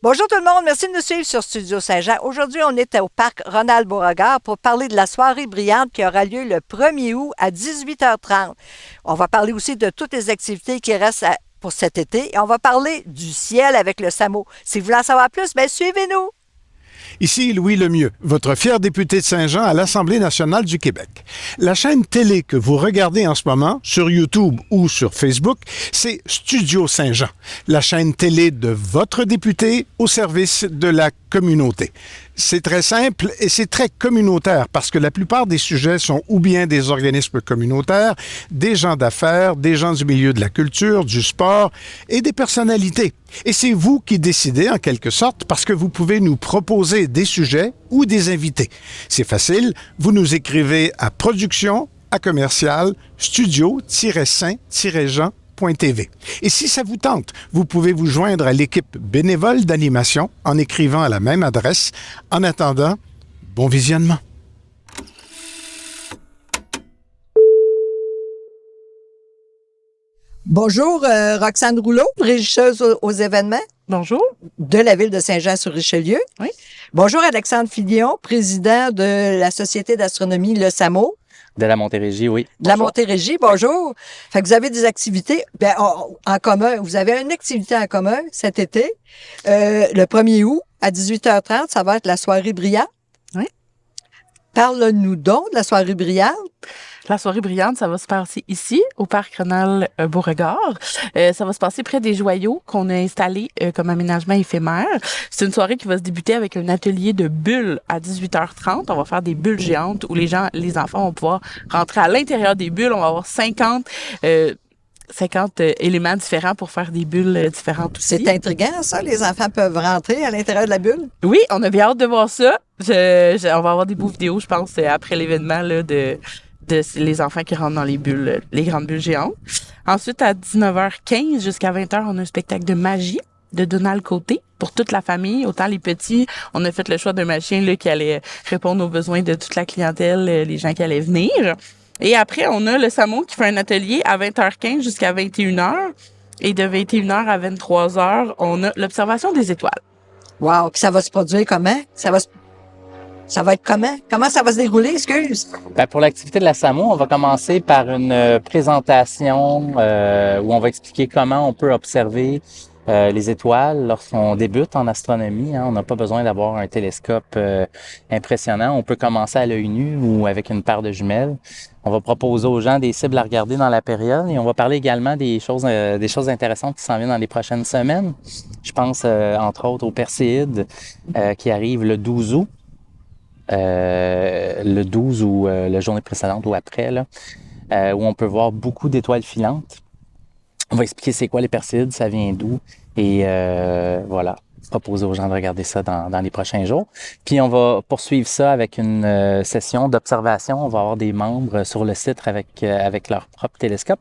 Bonjour tout le monde, merci de nous suivre sur Studio Saint-Jean. Aujourd'hui, on est au parc Ronald Beauregard pour parler de la soirée brillante qui aura lieu le 1er août à 18h30. On va parler aussi de toutes les activités qui restent pour cet été et on va parler du ciel avec le SAMO. Si vous voulez en savoir plus, bien suivez-nous! Ici Louis Lemieux, votre fier député de Saint-Jean à l'Assemblée nationale du Québec. La chaîne télé que vous regardez en ce moment, sur YouTube ou sur Facebook, c'est Studio Saint-Jean, la chaîne télé de votre député au service de la communauté. C'est très simple et c'est très communautaire parce que la plupart des sujets sont ou bien des organismes communautaires, des gens d'affaires, des gens du milieu de la culture, du sport et des personnalités. Et c'est vous qui décidez en quelque sorte parce que vous pouvez nous proposer des sujets ou des invités. C'est facile, vous nous écrivez à production@studio-saint-jean.tv. Et si ça vous tente, vous pouvez vous joindre à l'équipe bénévole d'animation en écrivant à la même adresse. En attendant, bon visionnement. Bonjour, Roxane Rouleau, régisseuse aux événements. Bonjour. De la ville de Saint-Jean-sur-Richelieu. Oui. Bonjour, Alexandre Filion, président de la Société d'astronomie Le SAMO. De la Montérégie, oui. De la Montérégie, bonjour. Fait que vous avez des activités en commun. Vous avez une activité en commun cet été. Le 1er août, à 18h30, ça va être la soirée brillante. Oui. Parle-nous donc de la soirée brillante. La soirée brillante, ça va se passer ici, au parc Ronald Beauregard. Ça va se passer près des joyaux qu'on a installés comme aménagement éphémère. C'est une soirée qui va se débuter avec un atelier de bulles à 18h30. On va faire des bulles géantes où les enfants vont pouvoir rentrer à l'intérieur des bulles. On va avoir 50 éléments différents pour faire des bulles différentes aussi. C'est intriguant, ça. Les enfants peuvent rentrer à l'intérieur de la bulle. Oui, on a bien hâte de voir ça. On va avoir des beaux vidéos, je pense, après l'événement là, de les enfants qui rentrent dans les bulles, les grandes bulles géantes. Ensuite, à 19h15 jusqu'à 20h, on a un spectacle de magie de Donald Côté pour toute la famille, autant les petits. On a fait le choix d'un magicien là, qui allait répondre aux besoins de toute la clientèle, les gens qui allaient venir. Et après, on a le SAMO qui fait un atelier à 20h15 jusqu'à 21h. Et de 21h à 23h, on a l'observation des étoiles. Wow! Puis ça va se produire comment? Ça va être comment? Comment ça va se dérouler? Excuse. Ben, pour l'activité de la SAMO, on va commencer par une présentation où on va expliquer comment on peut observer les étoiles lorsqu'on débute en astronomie. On n'a pas besoin d'avoir un télescope impressionnant. On peut commencer à l'œil nu ou avec une paire de jumelles. On va proposer aux gens des cibles à regarder dans la période et on va parler également des choses intéressantes qui s'en viennent dans les prochaines semaines. Je pense entre autres aux Perséides qui arrivent le 12 août. Le 12 ou la journée précédente ou après, là, où on peut voir beaucoup d'étoiles filantes. On va expliquer c'est quoi les Perséides, ça vient d'où, et voilà, proposer aux gens de regarder ça dans les prochains jours. Puis on va poursuivre ça avec une session d'observation. On va avoir des membres sur le site avec leur propre télescope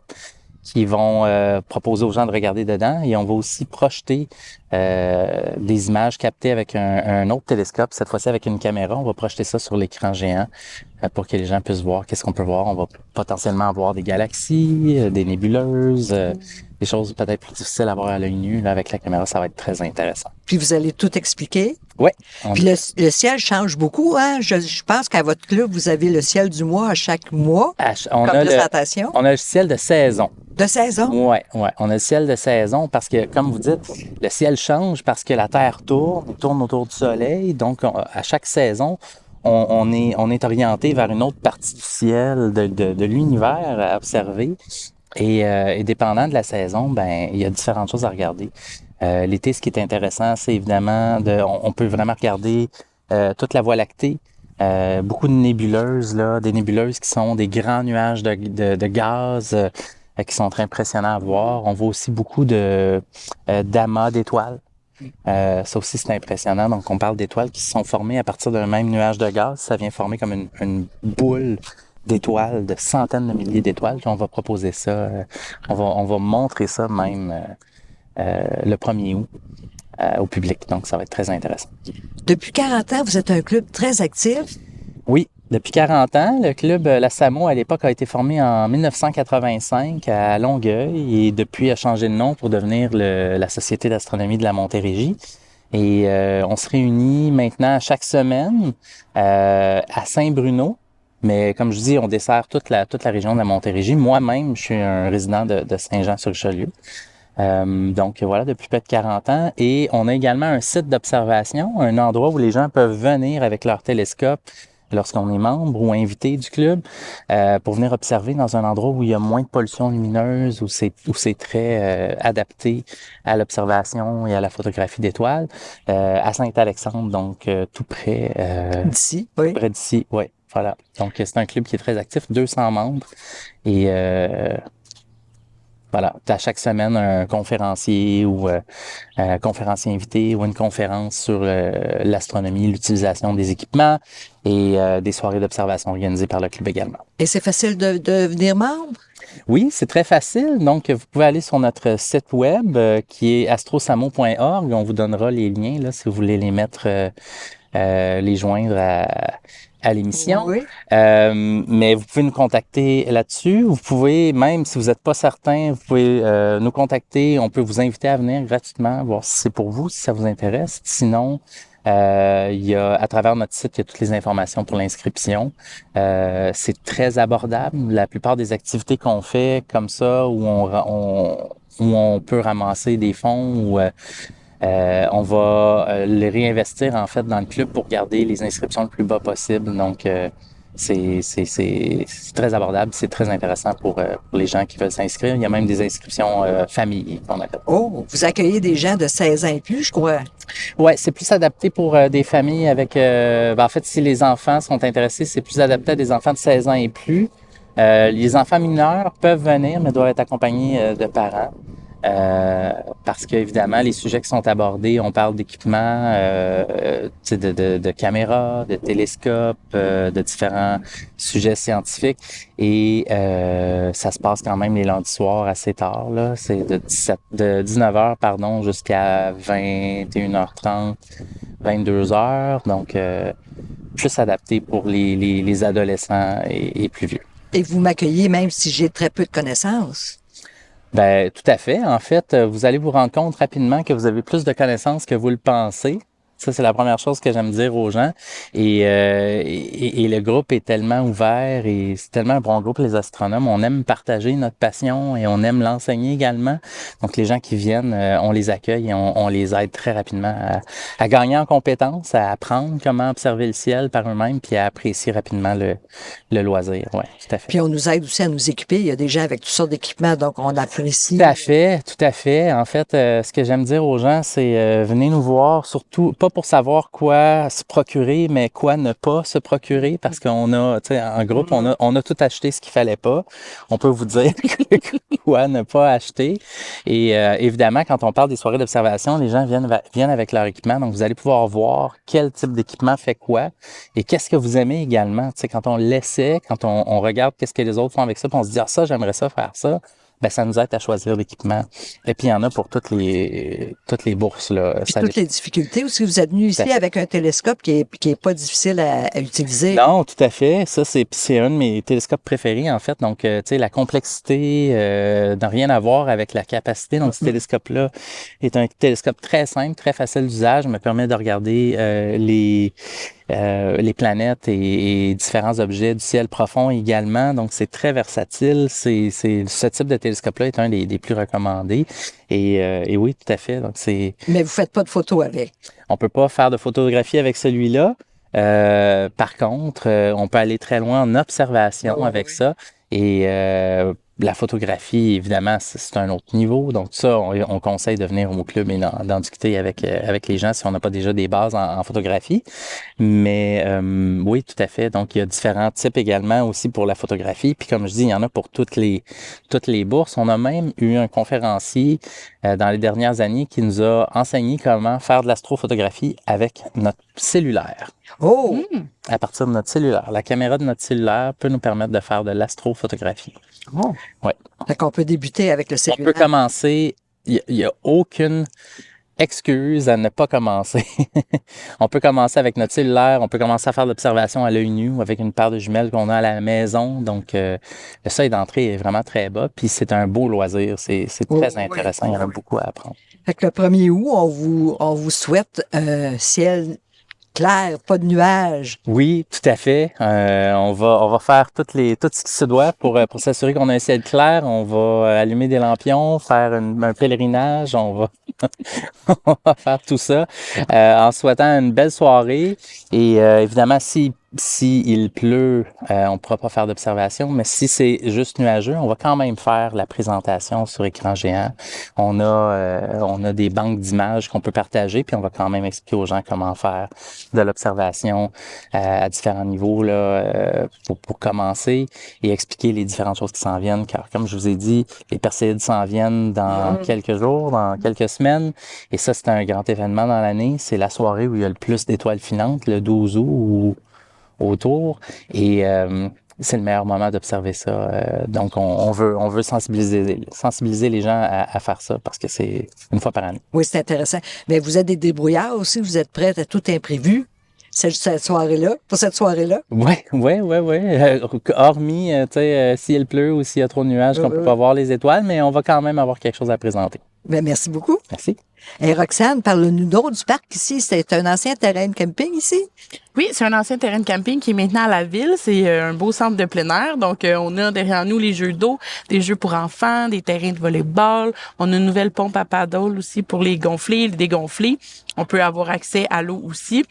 qui vont proposer aux gens de regarder dedans, et on va aussi projeter des images captées avec un autre télescope, cette fois-ci avec une caméra. On va projeter ça sur l'écran géant pour que les gens puissent voir qu'est-ce qu'on peut voir. On va potentiellement avoir des galaxies, des nébuleuses, des choses peut-être plus difficiles à voir à l'œil nu. Là, avec la caméra, ça va être très intéressant. Puis vous allez tout expliquer? Oui. Puis le ciel change beaucoup, hein? Je pense qu'à votre club, vous avez le ciel du mois à chaque mois comme présentation. On a le ciel de saison. De saison? Oui. On a le ciel de saison parce que, comme vous dites, le ciel change parce que la Terre tourne autour du Soleil. Donc, à chaque saison, on est orienté vers une autre partie du ciel, de l'univers à observer. Et dépendant de la saison, ben il y a différentes choses à regarder. L'été, ce qui est intéressant, c'est évidemment on peut vraiment regarder toute la Voie lactée. Beaucoup de nébuleuses, là, des nébuleuses qui sont des grands nuages de gaz qui sont très impressionnants à voir. On voit aussi beaucoup d'amas d'étoiles. Ça aussi, c'est impressionnant. Donc, on parle d'étoiles qui se sont formées à partir d'un même nuage de gaz. Ça vient former comme une boule d'étoiles, de centaines de milliers d'étoiles. Puis on va proposer ça. On va montrer ça même le 1er août au public. Donc, ça va être très intéressant. Depuis 40 ans, vous êtes un club très actif. Oui, depuis 40 ans. Le club La SAMO, à l'époque, a été formé en 1985 à Longueuil et depuis a changé de nom pour devenir la Société d'astronomie de la Montérégie. Et on se réunit maintenant chaque semaine à Saint-Bruno. Mais comme je dis, on dessert toute la région de la Montérégie. Moi-même, je suis un résident de Saint-Jean-sur-Richelieu. Donc voilà, depuis près de 40 ans. Et on a également un site d'observation, un endroit où les gens peuvent venir avec leur télescope lorsqu'on est membre ou invité du club, pour venir observer dans un endroit où il y a moins de pollution lumineuse, où c'est très adapté à l'observation et à la photographie d'étoiles, à Saint-Alexandre, donc tout près, D'ici, oui. près d'ici, ouais, voilà. Donc c'est un club qui est très actif, 200 membres, et voilà, à chaque semaine, un conférencier ou un conférencier invité ou une conférence sur l'astronomie, l'utilisation des équipements et des soirées d'observation organisées par le club également. Et c'est facile de devenir membre? Oui, c'est très facile. Donc, vous pouvez aller sur notre site web qui est astrosamo.org. On vous donnera les liens là, si vous voulez les mettre, les joindre à l'émission. Oui. Mais vous pouvez nous contacter là-dessus. Vous pouvez, même si vous n'êtes pas certain, vous pouvez nous contacter. On peut vous inviter à venir gratuitement, voir si c'est pour vous, si ça vous intéresse. Sinon, il y a, à travers notre site, il y a toutes les informations pour l'inscription. C'est très abordable. La plupart des activités qu'on fait comme ça, où on peut ramasser des fonds ou on va les réinvestir en fait dans le club pour garder les inscriptions le plus bas possible. Donc, c'est très abordable, c'est très intéressant pour les gens qui veulent s'inscrire. Il y a même des inscriptions famille qu'on appelle. Oh, vous accueillez des gens de 16 ans et plus, je crois. Ouais, c'est plus adapté pour des familles avec... en fait, si les enfants sont intéressés, c'est plus adapté à des enfants de 16 ans et plus. Les enfants mineurs peuvent venir, mais doivent être accompagnés de parents. Parce qu'évidemment, les sujets qui sont abordés, on parle d'équipements, de caméras, de télescopes, de différents sujets scientifiques. Et ça se passe quand même les lundis soirs assez tard. Là. C'est de 19h jusqu'à 21h30, 22h. Donc, plus adapté pour les adolescents et plus vieux. Et vous m'accueillez même si j'ai très peu de connaissances. Ben, tout à fait. En fait, vous allez vous rendre compte rapidement que vous avez plus de connaissances que vous le pensez. Ça, c'est la première chose que j'aime dire aux gens. Et le groupe est tellement ouvert et c'est tellement un bon groupe, les astronomes. On aime partager notre passion et on aime l'enseigner également. Donc, les gens qui viennent, on les accueille et on les aide très rapidement à gagner en compétences, à apprendre comment observer le ciel par eux-mêmes puis à apprécier rapidement le loisir. Oui, tout à fait. Puis on nous aide aussi à nous équiper. Il y a des gens avec toutes sortes d'équipements, donc on apprécie. Tout à fait, tout à fait. En fait, ce que j'aime dire aux gens, c'est venez nous voir, surtout pas pour savoir quoi se procurer, mais quoi ne pas se procurer, parce qu'on a, tu sais, en groupe, on a tout acheté ce qu'il fallait pas. On peut vous dire quoi ne pas acheter. Et évidemment, quand on parle des soirées d'observation, les gens viennent avec leur équipement, donc vous allez pouvoir voir quel type d'équipement fait quoi et qu'est-ce que vous aimez également. Tu sais, quand on l'essaie, quand on regarde qu'est-ce que les autres font avec ça, puis on se dit ah ça, j'aimerais ça faire ça. Ben, ça nous aide à choisir l'équipement. Et puis, il y en a pour toutes les bourses, là. Puis toutes les difficultés aussi. Vous êtes venu ici avec un télescope qui est pas difficile à utiliser. Non, tout à fait. Ça, c'est un de mes télescopes préférés, en fait. Donc, tu sais, la complexité n'a rien à voir avec la capacité. Donc, ce télescope-là est un télescope très simple, très facile d'usage, me permet de regarder les planètes et différents objets du ciel profond également. Donc, c'est très versatile. Ce type de télescope-là est un des plus recommandés. Et oui, tout à fait. Donc, Mais vous faites pas de photos avec? On peut pas faire de photographie avec celui-là. Par contre, on peut aller très loin en observation avec ça. Et la photographie, évidemment, c'est un autre niveau. Donc ça, on conseille de venir au club et d'en discuter avec les gens si on n'a pas déjà des bases en photographie. Mais oui, tout à fait. Donc il y a différents types également aussi pour la photographie. Puis comme je dis, il y en a pour toutes les bourses. On a même eu un conférencier dans les dernières années qui nous a enseigné comment faire de l'astrophotographie avec notre cellulaire. Oh! À partir de notre cellulaire. La caméra de notre cellulaire peut nous permettre de faire de l'astrophotographie. Oh! Ouais. Fait qu'on peut débuter avec le cellulaire. On peut commencer. Il y a aucune excuse à ne pas commencer. On peut commencer avec notre cellulaire, on peut commencer à faire de l'observation à l'œil nu ou avec une paire de jumelles qu'on a à la maison. Donc, le seuil d'entrée est vraiment très bas. Puis, c'est un beau loisir. C'est très intéressant. Il y en a beaucoup à apprendre. Fait que le 1er août, on vous souhaite un ciel clair, pas de nuages. Oui, tout à fait. On va faire tout ce qui se doit pour s'assurer qu'on a un ciel clair. On va allumer des lampions, faire un pèlerinage. On va on va faire tout ça en souhaitant une belle soirée. Et évidemment, si il pleut, on ne pourra pas faire d'observation, mais si c'est juste nuageux, on va quand même faire la présentation sur écran géant. On a des banques d'images qu'on peut partager, puis on va quand même expliquer aux gens comment faire de l'observation à différents niveaux là, pour commencer et expliquer les différentes choses qui s'en viennent. Car comme je vous ai dit, les Perséides s'en viennent dans quelques jours, dans quelques semaines. Et ça, c'est un grand événement dans l'année. C'est la soirée où il y a le plus d'étoiles filantes, le 12 août ou autour. Et c'est le meilleur moment d'observer ça. Donc, on veut sensibiliser les gens à faire ça parce que c'est une fois par année. Oui, c'est intéressant. Mais vous êtes des débrouillards aussi, vous êtes prêts à tout imprévu cette soirée-là, pour cette soirée-là? Oui. Hormis, s'il pleut ou s'il y a trop de nuages, qu'on peut pas voir les étoiles, mais on va quand même avoir quelque chose à présenter. Ben, merci beaucoup. Merci. Et Roxane, parle-nous d'autres du parc ici. C'est un ancien terrain de camping ici? Oui, c'est un ancien terrain de camping qui est maintenant à la ville. C'est un beau centre de plein air. Donc, on a derrière nous les jeux d'eau, des jeux pour enfants, des terrains de volley-ball. On a une nouvelle pompe à paddle aussi pour les gonfler, les dégonfler. On peut avoir accès à l'eau aussi.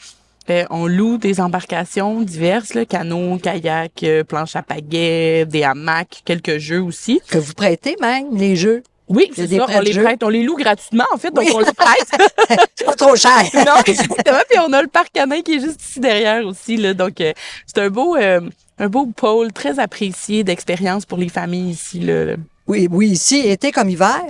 On loue des embarcations diverses, là, canots, kayaks, planches à pagaie, des hamacs, quelques jeux aussi. Que vous prêtez même, les jeux? Oui, c'est ça, on les prête. On les loue gratuitement, en fait, donc on les prête. C'est pas trop cher. Non, exactement. Puis on a le parc canin qui est juste ici derrière aussi, là. Donc, c'est un beau pôle très apprécié d'expérience pour les familles ici, là. Oui, ici, été comme hiver.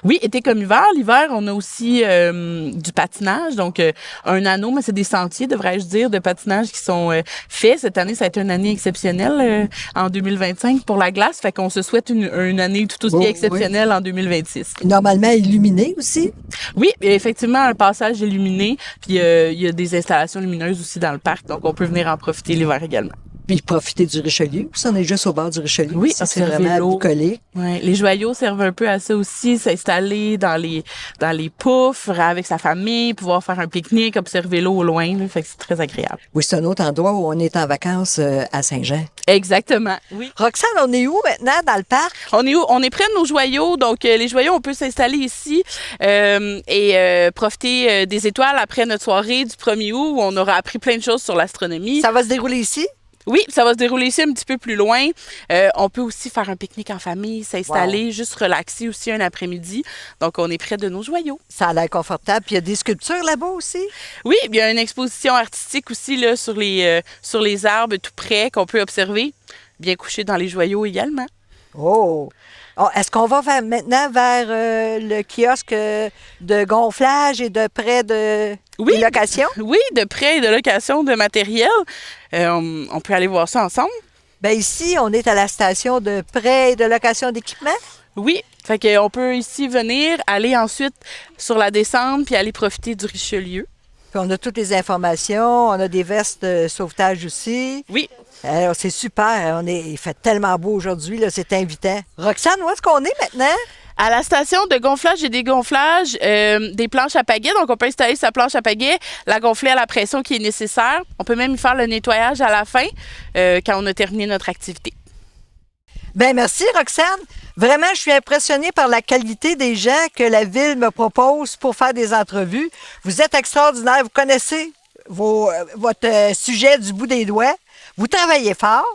Oui, été comme hiver. L'hiver, on a aussi du patinage, donc un anneau, mais c'est des sentiers, devrais-je dire, de patinage qui sont faits. Cette année, ça a été une année exceptionnelle en 2025 pour la glace, fait qu'on se souhaite une année tout aussi exceptionnelle en 2026. Normalement illuminé aussi? Oui, effectivement, un passage illuminé, puis il y a des installations lumineuses aussi dans le parc, donc on peut venir en profiter l'hiver également. Puis profiter du Richelieu. Ça, on est juste au bord du Richelieu. Oui, ça, c'est vraiment bucolique. Ouais, les joyaux servent un peu à ça aussi, s'installer dans les poufs avec sa famille, pouvoir faire un pique-nique, observer l'eau au loin, là, fait que c'est très agréable. Oui, c'est un autre endroit où on est en vacances à Saint-Jean. Exactement. Oui. Roxane, on est où maintenant dans le parc? On est où? On est près de nos joyaux, donc les joyaux, on peut s'installer ici et profiter des étoiles après notre soirée du 1er août où on aura appris plein de choses sur l'astronomie. Ça va se dérouler ici? Oui, ça va se dérouler ici un petit peu plus loin. On peut aussi faire un pique-nique en famille, s'installer, juste relaxer aussi un après-midi. Donc, on est près de nos joyaux. Ça a l'air confortable. Puis il y a des sculptures là-bas aussi? Oui, il y a une exposition artistique aussi là, sur les arbres tout près qu'on peut observer. Bien couché dans les joyaux également. Oh! Est-ce qu'on va maintenant vers le kiosque de gonflage et de prêt de location? Oui, de prêt et de location de matériel. On peut aller voir ça ensemble. Bien, ici, on est à la station de prêt et de location d'équipement. Oui, fait qu'on peut ici venir, aller ensuite sur la descente puis aller profiter du Richelieu. Puis on a toutes les informations, on a des vestes de sauvetage aussi. Oui. Alors, c'est super. Il fait tellement beau aujourd'hui, là, c'est invitant. Roxane, où est-ce qu'on est maintenant? À la station de gonflage et dégonflage des planches à pagaie. Donc, on peut installer sa planche à pagaie, la gonfler à la pression qui est nécessaire. On peut même y faire le nettoyage à la fin quand on a terminé notre activité. Bien, merci, Roxane. Vraiment, je suis impressionnée par la qualité des gens que la Ville me propose pour faire des entrevues. Vous êtes extraordinaire. Vous connaissez votre sujet du bout des doigts. Vous travaillez fort.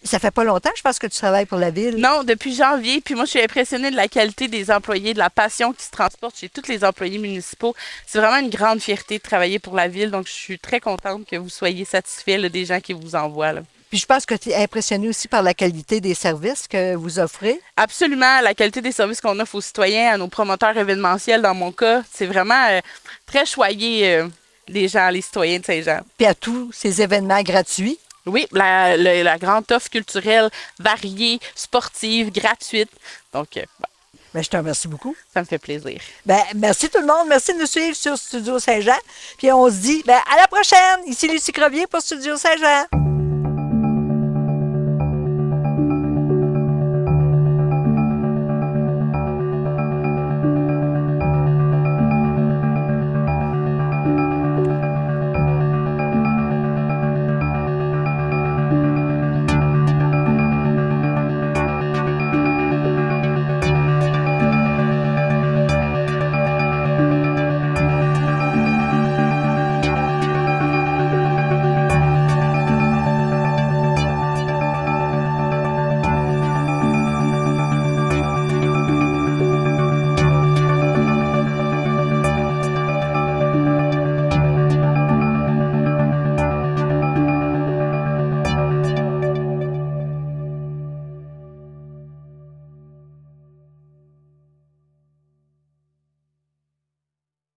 Ça fait pas longtemps, je pense, que tu travailles pour la Ville. Non, depuis janvier. Puis moi, je suis impressionnée de la qualité des employés, de la passion qui se transporte chez tous les employés municipaux. C'est vraiment une grande fierté de travailler pour la Ville. Donc, je suis très contente que vous soyez satisfaits là, des gens qui vous envoient. Là. Puis je pense que tu es impressionné aussi par la qualité des services que vous offrez. Absolument. La qualité des services qu'on offre aux citoyens, à nos promoteurs événementiels, dans mon cas, c'est vraiment très choyé les gens, les citoyens de Saint-Jean. Puis à tous ces événements gratuits. Oui, la grande offre culturelle variée, sportive, gratuite. Donc, Ben, je te remercie beaucoup. Ça me fait plaisir. Ben, merci tout le monde. Merci de nous suivre sur Studio Saint-Jean. Puis on se dit, ben, à la prochaine. Ici Lucie Crevier pour Studio Saint-Jean.